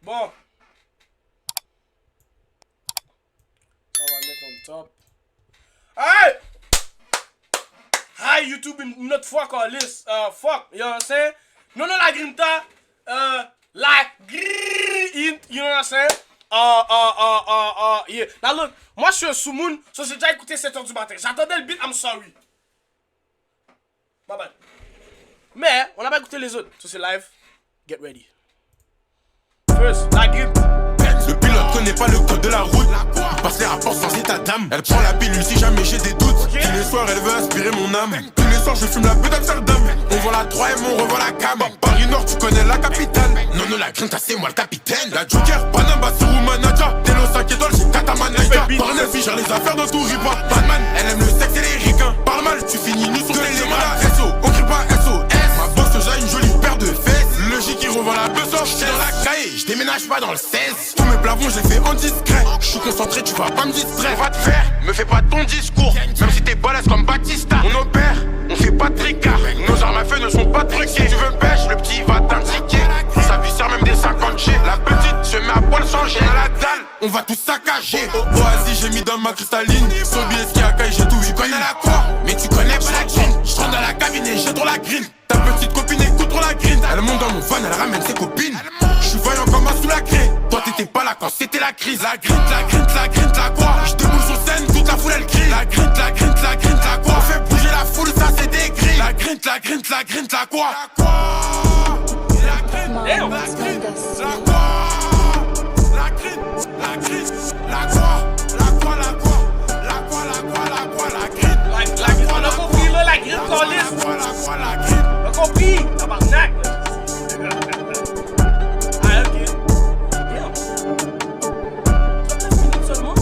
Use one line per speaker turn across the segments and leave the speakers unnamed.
Bon. On va mettre en top. Hey! Hi YouTube, une autre fois qu'on liste. Fuck, you know what I'm saying? Non, la grinta. La green, you know what I'm saying? Yeah. Now look, moi je suis un sous-moon, so j'ai déjà écouté 7h du matin. J'attendais le beat, I'm sorry. Bye bye. Mais, on n'a pas écouté les autres. So c'est live. Get ready. First, la green.
Le pilote connaît pas le code de la route. Il passe les rapports sans état d'âme. Elle prend la pilule si jamais j'ai des doutes.
Okay.
Tous les soirs elle veut aspirer mon âme. Tous les soirs je fume la pute d'Amsterdam. On voit la 3M, on revoit la cam. Paris Nord tu connais la capitale. Non la grinta c'est moi le capitaine. La Joker, Panam, Bassirou, Manaja. Telo 5 étoiles, j'ai Kataman Naija. Barnel gère les affaires dans tout ripa. Batman, elle aime le sexe et les ricains. Parle mal, tu finis nu sur tes malades. SO, on crie pas SOS. Ma bosse j'ai une jolie paire de fesses. Le J qui revend la besogne. J'suis dans la caille, j'déménage pas dans le 16. Tous mes plafonds j'ai fait en discret. J'suis concentré, tu vas pas me distraire. Va te faire, me fais pas ton discours. Même si t'es balèze comme Batista. On opère, on fait pas de tricard. Nos armes à feu ne sont pas truquées. Si tu veux pêche, le petit va t'indiquer. Sa vie sert même des 50 G. La petite se met à poil sans gêne à la dalle. On va tout saccager. Oasis j'ai mis dans ma cristalline. Sobieski à caille j'ai tout. Tu connais la quoi, mais tu connais pas la green. J'rentre dans la cabine et j'ai trop la green. Ta petite copine écoute trop la green. Elle monte dans mon van, elle ramène ses copines. J'suis vaillant comme un sous la craie. Toi t'étais pas là quand c'était la crise. La green, la green, la green, la quoi. J'déboule sur scène, toute la foule elle crie. La green, la green, la green, la quoi. On fait bouger la foule, ça c'est des grilles. La green, la green, la green, la quoi. La quoi. La green, la green, la quoi. La green, la green, la quoi. La quoi, la quoi. La quoi, la quoi, la quoi, la green.
La green, on a compris là, la green qu'on liste.
La quoi, la quoi, la green.
On a compris, tabarnak. Ah, ok. Damn. 39 minutes seulement? 39?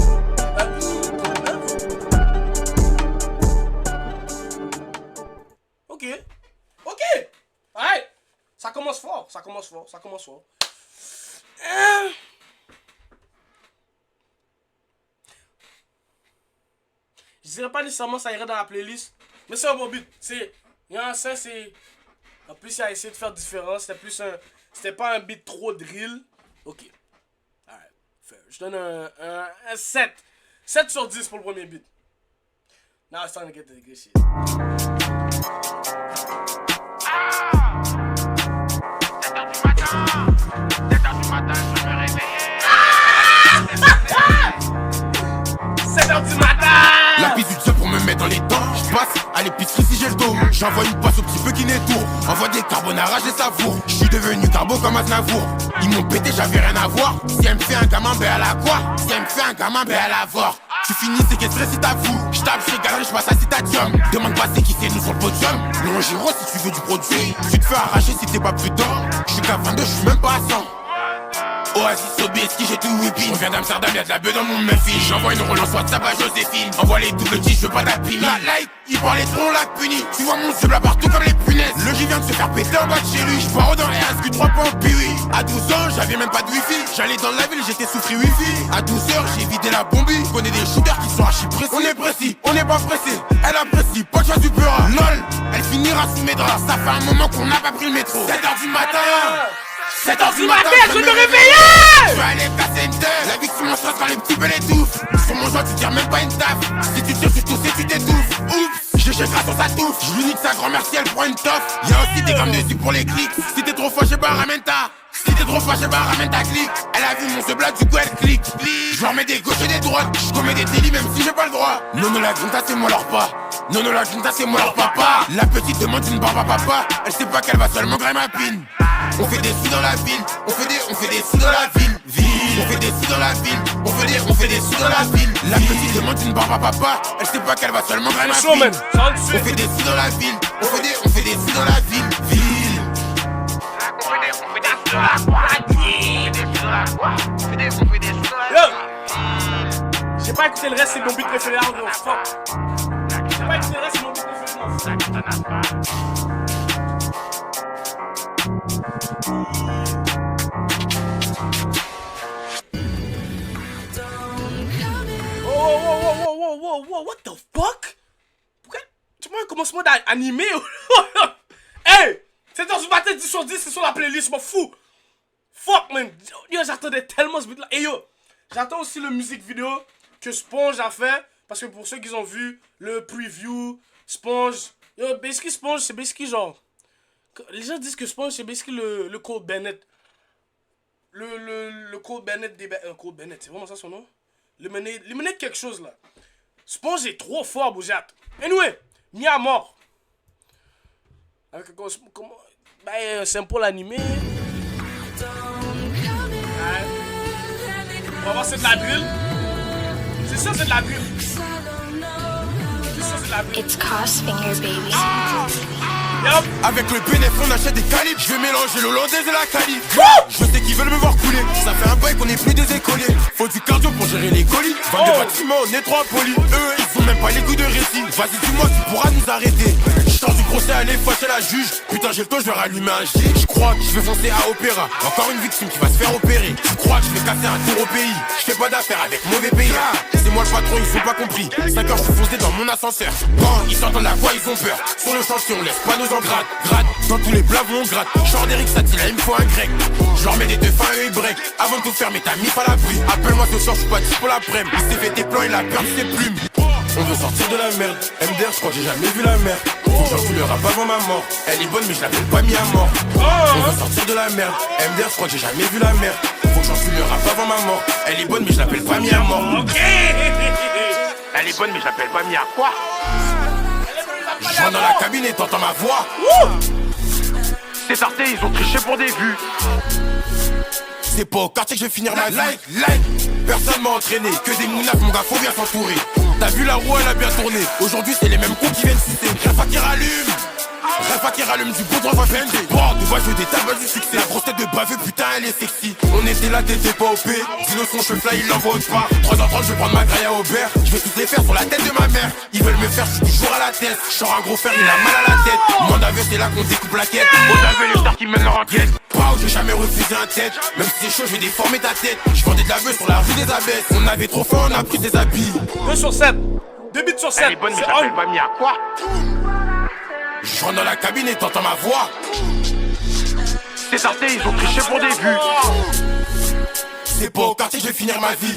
Ok. Ok. Alright. Ça commence fort, ça commence fort, ça commence fort. Je dirais pas nécessairement ça irait dans la playlist, mais c'est un bon beat. C'est, ça c'est, en plus il a essayé de faire différent. C'était plus un, c'était pas un beat trop drill. Ok. Alright. Je donne un 7. 7 sur 10 pour le premier beat. Now it's time to get to the good shit. 7h du matin.
La piste du dieu pour me mettre dans les dents. Je passe à l'épicerie si j'ai le dos. J'envoie une passe au petit peu qui n'étourne. Envoie des carbonara, je les savoure. Je suis devenu carbo comme Aznavour. Ils m'ont pété, j'avais rien à voir. Si elle me fait un gamin, ben elle a quoi? Si elle me fait un gamin, ben elle a voir. Tu finis séquestré si t'avoues. Je tape chez Galerie, je passe à Citadium. Demande pas c'est qui c'est nous sur le podium. Non Giro si tu veux du produit. Tu te fais arracher si t'es pas prudent. Je suis qu'à 22, je suis même pas à 100. Oasis, Sobieski, j'ai tout whipping. On vient d'Amsterdam, y'a de la beuh dans mon muffin. J'envoie une relance WhatsApp à Joséphine. Envoie les doubles J, je veux pas d'apine. La like, il prend les troncs, la puni. Tu vois mon cible là partout comme les punaises. Le J vient de se faire péter en bas de chez lui. J'pars dans les ASQ 3 points, puis oui. À 12 ans, j'avais même pas de wifi. J'allais dans la ville, j'étais sous free wifi. À 12h, j'ai vidé la bombe. Je connais des shooters qui sont archi précis. On est précis, on n'est pas pressé. Elle apprécie, pas de choix du peur. LOL, elle finira sous mes draps. Ça fait un moment qu'on n'a pas pris le métro. 7h du matin. 7h du matin,
je vais me réveiller.
Je vais aller casser une teuf. La vie sur mon stress quand les petits peu l'étouffent. Sur mon joint tu tires même pas une taf. Si tu tires sur tout c'est tu t'étouffes. Oups, j'ai grâce sur sa touffe. Je lui nique sa grand-mère si elle prend une toffe. Y'a aussi des grammes dessus pour les clics. Si t'es trop fâché bah ramène ta. Si t'es trop fâché bah ramène ta clique. Elle a vu mon seblat du coup elle clique. Je leur mets des gauches et des droites. Je commets des délits même si j'ai pas le droit. Non la grinta c'est moi leur pas. Non la grinta c'est moi leur papa. La petite demande une barbe à papa. Elle sait pas qu'elle va seulement grailler ma pine. On fait des sous dans la ville, on fait des sous dans la ville, On fait des sous dans la ville, on fait des sous dans la ville. La petite demande une barbe à papa, elle sait pas qu'elle va seulement grailler ma pine. On fait des sous dans la ville, on fait des sous dans la ville, On fait des sous dans la
J'ai pas écouté le reste, c'est mon beat préféré. Fuck. J'ai pas écouté le reste, c'est mon beat préféré. Wow, what the fuck? Pourquoi? Tu vois un commencement d'animé? Hey! 7h du matin, 10 sur 10, c'est sur la playlist, m'en fous! Fuck, man! Yo, ça j'attendais tellement ce beat-là. Et yo, j'attends aussi le musique vidéo que Sponge a fait. Parce que pour ceux qui ont vu le preview, Sponge... Yo, basically Sponge, c'est basically genre... Les gens disent que Sponge, c'est basically le Cole Bennett. Le Cole Bennett des... Cole Bennett, c'est vraiment ça son nom? Le mener quelque chose, là. Sponge est trop fort, Boujat. Anyway, mis à mort. Avec un simple animé. On va voir, c'est de la drill. C'est sûr, c'est de la drill. C'est sûr, c'est de la drill.
It's Crossfinger, baby.
Yup.
Avec le bénéf on achète des calibres. Je vais mélanger l'hollandaise et la cali. Je sais qu'ils veulent me voir couler. Ça fait un bail qu'on est plus des écoliers. Faut du cardio pour gérer les colis. Vendre des bâtiments, on est trop polis. Eux, ils ont même pas les coups de récit. Vas-y, dis-moi, tu pourras nous arrêter. Je sors du procès, allez, fâcher la juge. Putain, j'ai le temps, je vais rallumer un G. Je crois que je vais foncer à Opéra. Encore une victime qui va se faire opérer. Je crois que je vais casser un tour au pays. Je fais pas d'affaires avec mauvais pays. C'est moi le patron, ils ont pas compris. 5 heures, je suis foncé dans mon ascenseur. Quand ils s'entendent la voix, ils ont peur. Sur le chantier, on laisse pas nos engrades. Gratte, dans tous les blavons, on gratte. Genre d'Eric Satila, il me faut un grec. Je leur mets des deux fins et break. Avant de tout faire, mais t'as mis pas l'abri. Appelle-moi ce soir, je suis pas dit pour l'après-midi. Il s'est fait des plans, il a peur de ses plumes. On veut sortir de la merde. MDR, je crois que j'ai jamais vu la merde. Faut que j'en le rap avant ma mort. Elle est bonne, mais je l'appelle pas mis à mort. On veut sortir de la merde. MDR, je crois que j'ai jamais vu la merde. Faut que j'en le rap avant ma mort. Elle est bonne, mais je l'appelle pas mis à mort.
Ok.
Elle est bonne, mais je l'appelle pas mis à quoi? Je rentre dans la cabine et t'entends ma voix. C'est tarté, ils ont triché pour des vues. C'est pas au quartier que je vais finir ma vie. Personne m'a entraîné, que des mounafs, mon gars, faut bien s'entourer. T'as vu la roue, elle a bien tourné. Aujourd'hui, c'est les mêmes coups qui viennent citer. Rafa qui rallume. Rafa qui rallume du bon droit, va faire des bords. Tu vois jouer des tables du succès. La grosse tête de baveux, putain, elle est sexy. On était là, t'étais pas OP. Dino son cheveu fly, il l'envoie autre part. 3 h 30, je vais prendre ma graille à Aubert. Je vais tous les faire sur la tête de ma mère. Ils veulent me faire, je suis toujours à la tête. Je sors un gros fer, il a mal à la tête. Mon aveu, c'est là qu'on découpe la quête. On avait les stars qui mènent leur enquête. Wow, j'ai jamais refusé un tête. Même si c'est chaud, je vais déformer ta tête. Je vendais de la bœuf sur la rue des abeilles. On avait trop faim, on a pris des habits.
2 sur 7. 2 bits sur 7.
Elle est bonne, mais je l'appelle pas mis à quoi? Je rentre dans la cabine et t'entends ma voix. C'est tarté, ils ont triché pour des vues. C'est pas au quartier que je vais finir ma vie.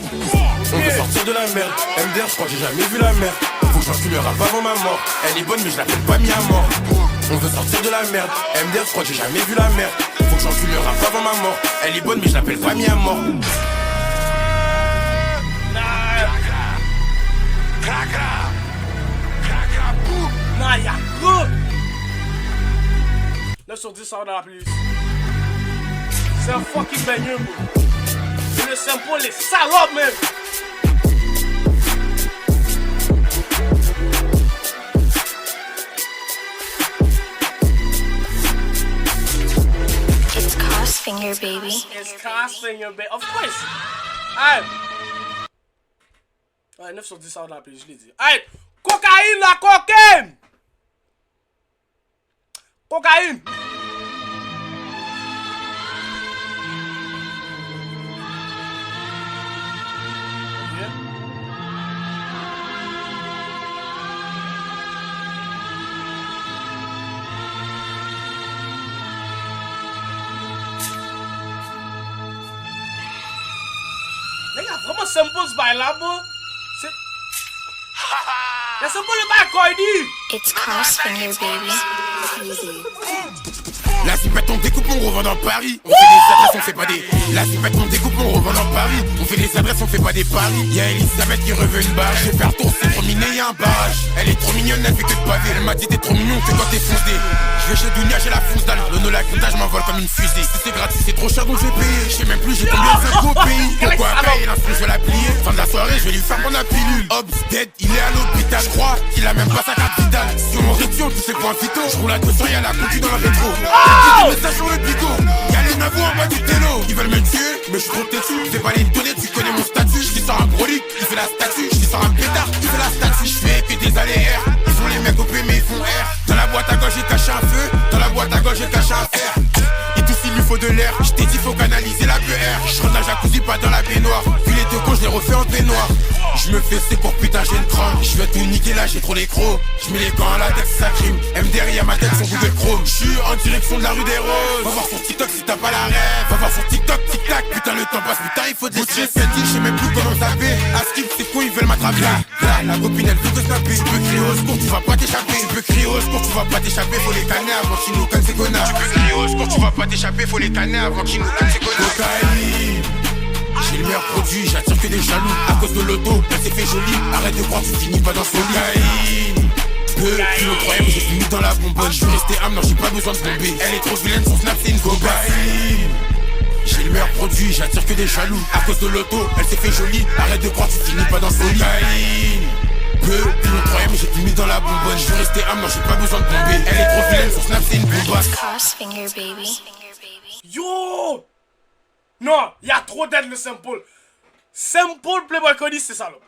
On veut sortir de la merde. MDR, je crois que j'ai jamais vu la merde. Faut que j'encule le rap avant ma mort. Elle est bonne, mais je l'appelle pas mis à mort. On veut sortir de la merde. MDR, je crois que j'ai jamais vu la merde. Faut que j'encule le rap avant ma mort. Elle est bonne, mais je l'appelle pas mis à mort.
Nah, y'a gros. 9 sur 10, ça va dans la playlist. C'est un fucking banger, bro. Et le sample, les salopes, même.
It's Crossfinger, baby.
It's Crossfinger, baby. Of course. Alright. Ouais, 9 sur 10, ça va dans la playlist, je l'ai dit. Alright. Cocaïne, la cocaïne. Cocaïne. Les gars, vraiment simple ce bail là, bro. C'est... C'est simple le bail Cordy.
It's Crossfinger, baby.
La zipette on découpe, on revend dans Paris. On fait des adresses, on fait pas des... La zipette on découpe, on revend dans Paris. On fait des adresses, on fait pas des paris. Y'a Elisabeth qui revient une barre. Je vais faire tour, c'est trop miné, y'a un barrage. Elle est trop mignonne, elle fait que de pavé. Elle m'a dit t'es trop mignon que quand t'es foncé. Je vais chez Dounia, j'ai la fonce dalle. L'ono la comptage m'envole comme une fusée. Si c'est gratuit, c'est trop cher donc je vais payer. Je sais même plus, j'ai combien de feux au pays. Pourquoi payer l'instru, je vais la plier. Fin de la soirée, je vais lui faire prendre la pilule. Hobbs dead, il est à l'hôpital, je crois qu'il a même pas sa carte vitale. Si on réduit, on touche les points vitaux. Je roule à 200, y'a la concu dans le rétro. Des messages sur le bigot. Y'a les navos en bas du télo. Ils veulent me tuer, mais je suis trop têtu. Je vais pas les donner, tu connais mon statut. Je sors un brolic, il fait la statue. Je sors un pétard, tu fais la statue. Je fais que des allers-airs. Ils sont les mecs OP, mais ils font R. Dans la boîte à gauche, j'ai caché un feu. Dans la boîte à gauche, j'ai caché un fer. Et tout s'il lui faut de l'air. Je t'ai dit, faut canaliser la PR. Je rentre dans la jacuzzi, pas dans la baignoire. Puis les deux cons, je les refais en peignoir. Je me fais c'est pour putain, j'ai une trempe. Je vais tout niquer là, j'ai trop les crocs. Je mets les gants à la tête, ça crime. MDR, y'a ma tête sur Google Chrome. Je suis en direction de la rue des Roses. Va voir sur TikTok si t'as pas la rêve. Va voir sur TikTok, tic tac. putain le temps passe, putain il faut des Gauthier, Fendi, je sais même plus comment taper. À skip, c'est con, ils veulent m'attraper. Là, la copine elle veut que snapper. Tu peux crier au secours, tu vas pas t'échapper. Tu peux crier au secours, tu vas pas t'échapper. Faut les canner avant qu'ils nous cannent ces connards. Tu peux crier au secours, tu vas pas t'échapper. Faut les canner avant qu'ils nous cannent ces connards. Cocaïne, j'ai le meilleur produit, j'attire que des jaloux. À cause de l'auto, elle s'est fait jolie. Arrête de croire, tu finis pas dans ce cocaïne. Tu le croyais, mais j'ai fini dans la bonbonne. Je vais rester âme, non j'ai pas besoin de bomber. Elle est trop vilaine, son snap c'est une cocaïne. J'ai le meilleur produit, j'attire que des jaloux. À cause de l'auto, elle s'est fait jolie. Arrête de croire, tu finis pas dans ce cocaïne. Tu le croyais, mais j'ai fini dans la bonbonne. Je vais rester âme, non j'ai pas besoin de bomber. Elle est trop vilaine, son snap c'est une bombasse.
Crossfinger baby.
Yo! Non, il y a trop d'aide le sample. Sample Playboy Cardi, c'est salope.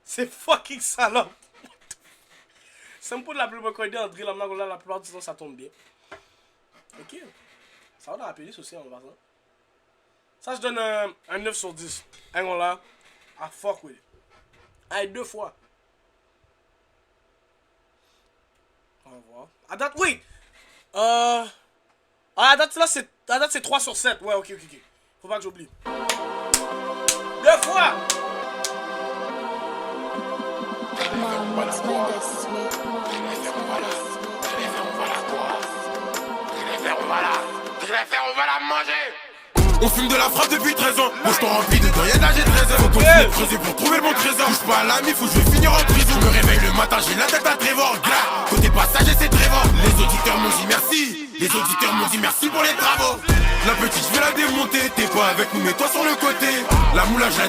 C'est fucking salope. Sample de la Playboy Cardi en drill, la plupart du temps ça tombe bien. Ok. Ça va dans la playlist aussi en passant. Ça je donne un 9 sur 10. Un gars là, I fuck with it. Allez, 2 fois. On va voir. À date, oui! À date là c'est 3 sur 7. Ouais, ok. Faut pas que j'oublie. 2 fois!
On va la manger. On fume de la frappe depuis 13 ans. Moi je t'en remplis dedans, y'a d'âge et 13 ans. Faut continuer de creuser pour trouver le bon trésor. Touche pas à l'ami, faut que je vais finir en prison. Je me réveille le matin, j'ai la tête à Trevor. Glas, côté passager c'est Trevor. Les auditeurs m'ont dit merci. Les auditeurs m'ont dit merci pour les travaux. La petite je vais la démonter. T'es pas avec nous, mets-toi sur le côté. La moulage je la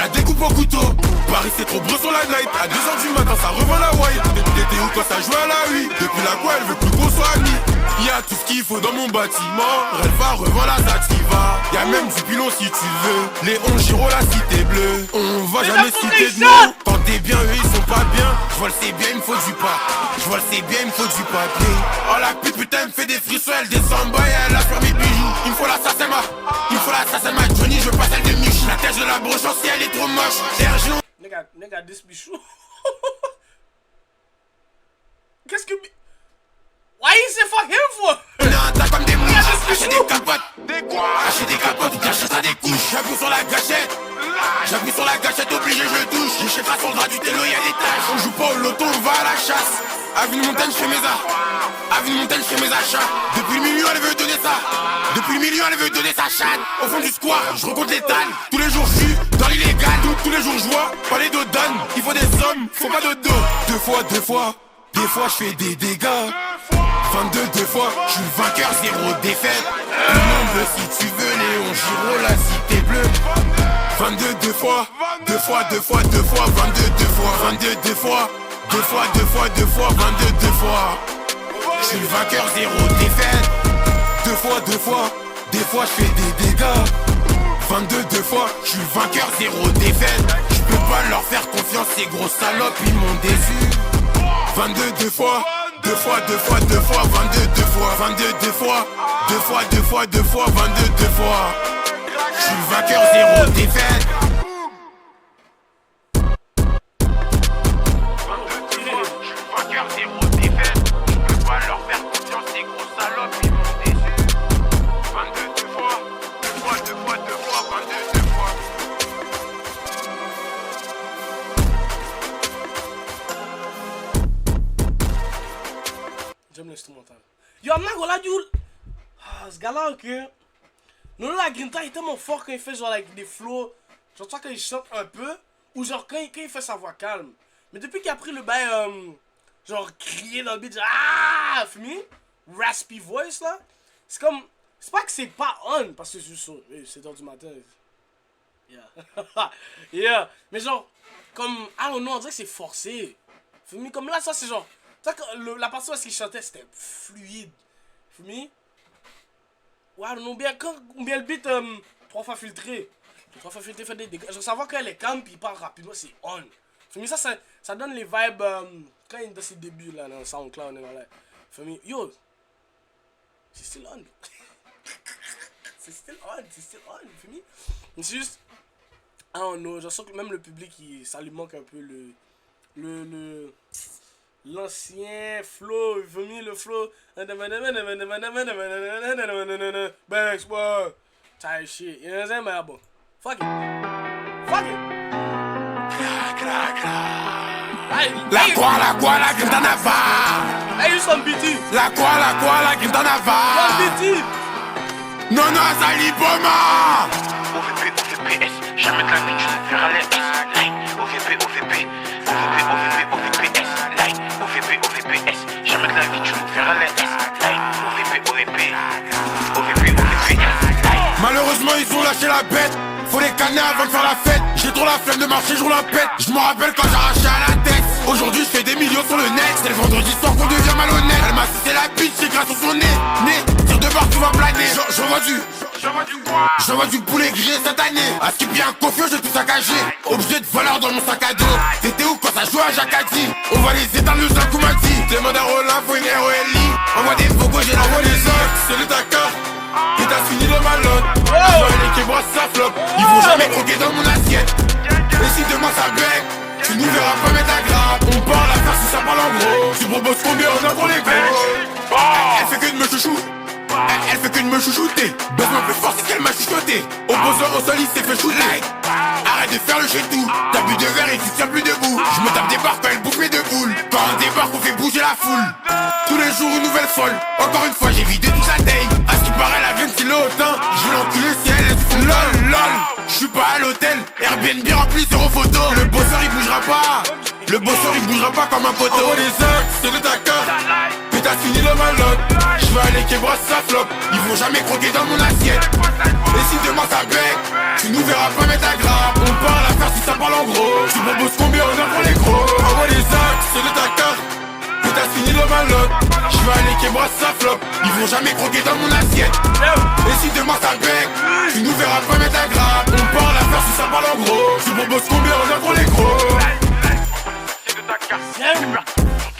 découpe au couteau. Paris c'est trop gros sur la night. À 2h du matin ça revend la white. T'étais où quand ça jouait à la 8. Depuis la quoi elle veut plus qu'on soit amis. Y'a tout ce qu'il faut dans mon bâtiment. Relva revend la Sativa. Y'a même du pilon si tu veux. Les 11 Giro la cité bleue. On va jamais citer de nom. Quand t'es bien eux ils sont pas bien. J'vois le c'est bien il me faut du pas. J'vois le c'est bien il me faut du papier. Oh la pute putain elle me fait des frissons. Elle descend bas et elle a sur mes bijoux. Il me faut la Sassema. Johnny je veux pas celle de Mich. La tête de la broche si elle est trop moche. RG
Nigga, this bichou. Qu'est-ce que... Why is it fuck him for?
T'as comme des mouches, achète des capotes. Achète des capotes ou t'achètes à des couches. J'appuie sur la gâchette, obligé je touche. J'ai pas sur le drap du télo, y'a des taches. On joue pas au loto, on va à la chasse. Avenue Montagne, je fais mes achats. Depuis le milieu, elle veut donner sa chatte. Au fond du square, je recompte les talles. Tous les jours, je suis dans l'illégal. Tous les jours, je vois pas les dos d'âne. Il faut des hommes, faut pas de dos. Deux fois. Des fois, je fais des dégâts. 22 fois, je suis vainqueur, 0 défaite. Le nombre si tu veux, Léon Giro, la cité bleue. 22 fois, 22 fois, 22 fois, 22 fois. Je suis vainqueur, 0 défaite. Des fois, je fais des dégâts. 22 fois, je suis vainqueur, 0 défaite. Je peux pas leur faire confiance, ces gros salopes, ils m'ont déçu. 22 fois, 22 fois, 22 fois, 22 fois. Je suis vainqueur, 0 défaite.
J'aime l'instrumental. Yo, I'm not gonna lie, dude. Ce gars-là, ok. Non, la Grinta est tellement fort quand il fait genre like, des flows. Genre, toi, quand il chante un peu. Ou genre, quand il fait sa voix calme. Mais depuis qu'il a pris le bail, genre, crier dans le beat, genre, ah, fini. Raspy voice, là. C'est comme. C'est pas que c'est pas on, parce que c'est juste 7h du matin. Yeah. Yeah. Mais genre, comme, I don't know, on dirait que c'est forcé. Fini. Comme là, ça, c'est genre. La partie où il chantait, c'était fluide. Fumi? Ouais, non, bien le beat 3 fois filtré. 3 fois filtré fait des dégâts. Je veux savoir quand elle est calme puis il part rapidement, c'est on. Fumi, ça donne les vibes quand il est dans ses débuts là, dans le SoundCloud. Fumi, yo, c'est still on. c'est still on, Fumi. C'est juste, I don't know, je sens que même le public, ça lui manque un peu l'ancien flow, il veut mis le flow. Banks, boy. Type shit, you know what I'm saying, man, bon. Fuck it. Fuck it.
La Quinta Navarre.
Hey, you some BT.
La Quinta Navarre.
Some BT.
Non, Azali Boma.
OVPS, jamais de la vie, tu ne verras les S. Line, OVPS, line, OVPS, jamais de la vie, tu ne verras les S. Line, OVPS, line.
Malheureusement, ils ont lâché la bête. Faut les canner avant de faire la fête. J'ai trop la flemme de marcher, je roule la pète. Je me rappelle quand j'arrachais à la tête. Aujourd'hui, je fais des millions sur le net. C'est le vendredi soir qu'on devient malhonnête. Elle m'a sucé la bitch, j'ai grâce sur son nez. Tire de bord, tu vas planer. J'envoie du poulet grillé cette année. À ce qui bien confiant, j'ai tout saccagé. Objet de voleur dans mon sac à dos. T'étais où quand ça jouait à Jacadi? On va les éteindre, le sac m'a dit. Demande à Roland, faut une ROLI. Envoie des focos, j'ai l'envoie les autres. C'est le Dakar. Et t'as fini le malote. Je vois les qui brossent sa flop. Ils vont jamais croquer dans mon assiette. Et si demain ça bec, tu nous verras pas mettre la grappe. On parle à faire si ça parle en gros. Tu proposes combien on a pour les gros. Elle fait que de me chouchou. Elle fait que de me chouchouter. Baisse-moi plus fort, c'est qu'elle m'a chuchoté. Opposant au sol, il s'est fait shooter. Arrête de faire le chez tout. T'as bu de verre et tu tiens plus debout. Je me tape des barres quand elle bouffe mes deux boules. Quand on débarque, on fait bouger la foule. Tous les jours, une nouvelle folle. Encore une fois, j'ai vidé toute la taille. À ce qui paraît, la veine, c'est l'autant. Je vais l'enculer si elle est full. Lol. J'suis pas à l'hôtel. Airbnb rempli, zéro photo. Le bosseur, il bougera pas. Le bosseur, il bougera pas comme un poteau. Envoie les actes, c'est le Dakar. Mais t'as fini le malote. J'veux aller qui brosse sa flop. Ils vont jamais croquer dans mon assiette. Et si demain ça bec, tu nous verras pas mettre ta grappe. On parle à faire si ça parle en gros. Tu proposes combien on a pour les gros. Envoie les actes, c'est le Dakar. Mais t'as fini le malote. J'veux aller qui brosse sa flop. Ils vont jamais croquer dans mon assiette. Et si demain ça bec, tu nous verras pas mettre ta grappe. On parle à faire si ça parle en gros. Tu proposes combien on a pour les gros.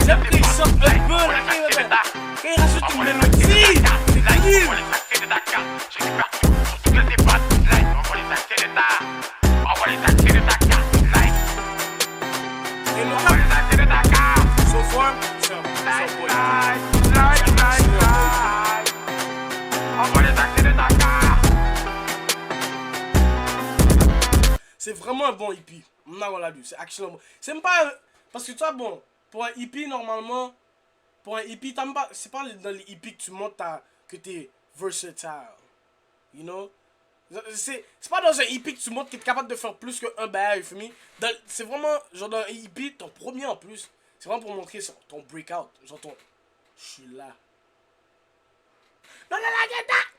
J'aime qu'il sorte un peu là, qu'il rajoute une mélodie. C'est cool. Et le rap, so far, c'est un boy. C'est vraiment un bon hippie. C'est actuellement bon. C'est même pas. Parce que toi, bon, pour un hippie, normalement, pour un hippie, c'est pas dans les hippies que tu montres que t'es versatile. You know? C'est pas dans un hippie que tu montres que t'es capable de faire plus qu'un bail, c'est vraiment, genre dans un hippie, ton premier en plus, c'est vraiment pour montrer ton breakout. Genre je suis là. Non,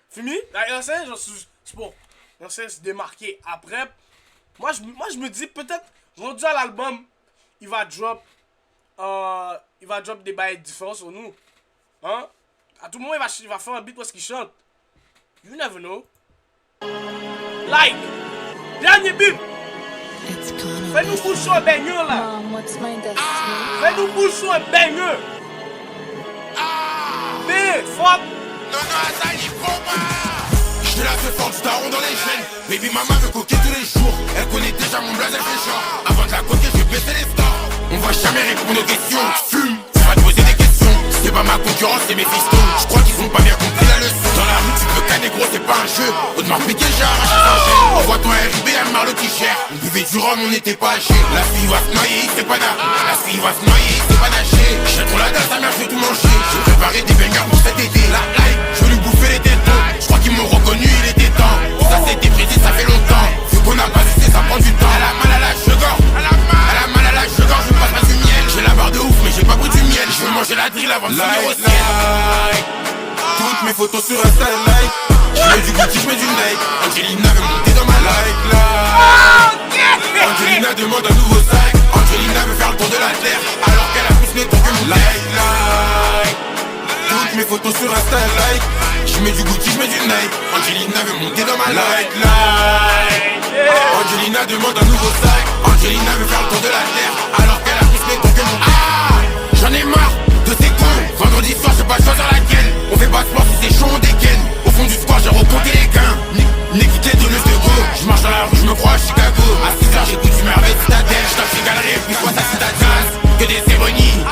fini? Genre, c'est bon. C'est se démarquer. Après, moi je me dis peut-être, rendu à l'album, il va drop des bails différents sur nous. Hein? À tout moment, il va faire un beat parce qu'il chante. You never know. Like! Dernier beat! Fais-nous boucher un banger là! Fais-nous boucher un banger! Mais, fuck!
Non, Azali Boma. J'suis là ce fort du daron dans les chaînes. Baby mama veut coquer tous les jours. Elle connaît déjà mon blaze, elle fait genre. Avant de la coquer, je vais baisser les stars. On va jamais répondre aux questions. Fume, tu vas te poser des questions. C'est pas ma concurrence, c'est mes fistons. J'crois qu'ils ont pas bien compris la leçon. Dans la rue, tu peux canner gros, c'est pas un jeu. Audemars Piguet, j'ai arraché sa chaîne. Envoie-toi un RIB, un marlo qui cher. On buvait du rhum, on n'était pas âgés. La fille va se noyer, c'est pas nager. La fille va se noyer, c'est pas nager. J'ai trop la dalle, sa mère, je vais tout manger. J'ai préparé des bangers pour cet été. La like, je vais lui bouffer les tétons. J'crois qu'ils m'ont reconnu, il était temps. Ça c'était précis, ça fait longtemps. Vu qu'on a pas juste, ça prend du temps. Elle a mal à la sugar. Elle a mal à la sugar, je passe pas du miel. J'ai la barre de ouf, mais j'ai pas pris du miel. Je veux manger la drill avant de finir au ciel. Toutes mes photos sur Insta, like. J'mets du Gucci, j'mets du Nike. Angelina veut monter dans ma like. Angelina demande un nouveau sac. Angelina veut faire le tour de la terre alors qu'elle a plus les tours que mon like. Toutes mes photos sur Insta, like. J'mets du Gucci, j'mets du Nike. Angelina veut monter dans ma like. Angelina demande un nouveau sac. Angelina veut faire le tour de la terre alors qu'elle a plus les tours que mon j'en ai marre de ces cons. Vendredi soir, je sais pas choisir laquelle. On fait pas sport si c'est chaud, on dégaine. Au fond du square, j'ai recompté les gains. N'équité de l'œuf de go. J'marche dans la rue, j'me crois à Chicago. À 6h, j'écoute du merveille citadelle. J'tape chez Galerie, puis soit ta citadelle. Que des cérémonies.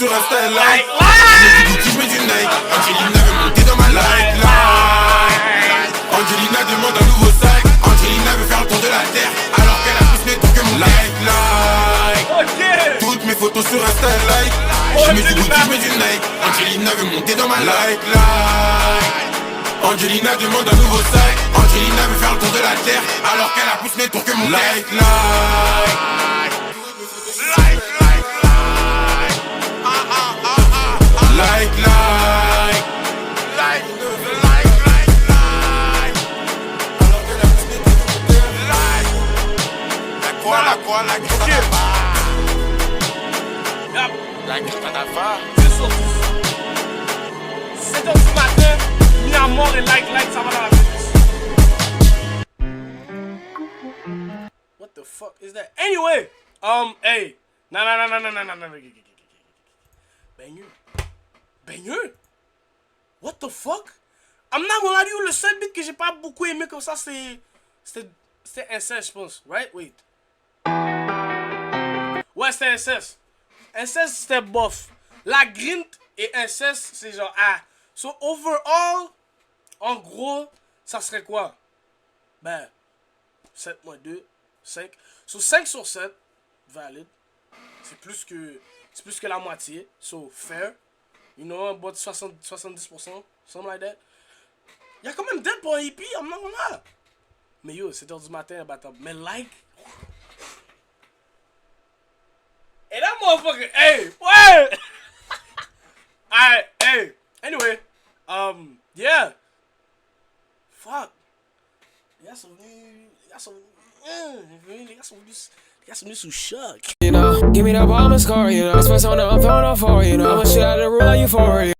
sur Insta et like. Je mets du Gucci, je mets du Nike. Angelina veut monter dans ma like. Angelina demande un nouveau sac. Angelina veut faire le tour de la terre alors qu'elle a plus mes trucs que mon like. Toutes mes photos sur Insta et like. Je mets du Gucci, je mets du Nike. Angelina veut monter dans ma like. Angelina demande un nouveau sac. Angelina veut faire le tour de la terre alors qu'elle a plus mes tours que mon like.
C'est sorti. 7h du matin, mis à mort et like, ça va dans la business. What the fuck is that? Anyway, hey. Non. Banger? What the fuck? I'm not gonna lie to you, le seul beat que j'ai pas beaucoup aimé comme ça, c'était SS, je pense. Right? Wait. Ouais, c'était SS. SS, c'était bof. La Grint et SS, c'est genre A. So, overall, en gros, ça serait quoi? Ben, 7 moins 2, 5. So, 5 sur 7, valide. C'est plus que la moitié. So, fair. You know, about 70%, something like that. Y'a quand même dead pour un hippie, I'm not gonna lie. Mais yo, 7h du matin, battable. Mais like... Hey, that motherfucker, hey, what? Alright, hey, anyway, yeah. Fuck. Les gars sont venus sous choc.
You know, give me that bomb and score, you know. That's what's on the phone for, you know. I'ma shit out of the rule like euphoria.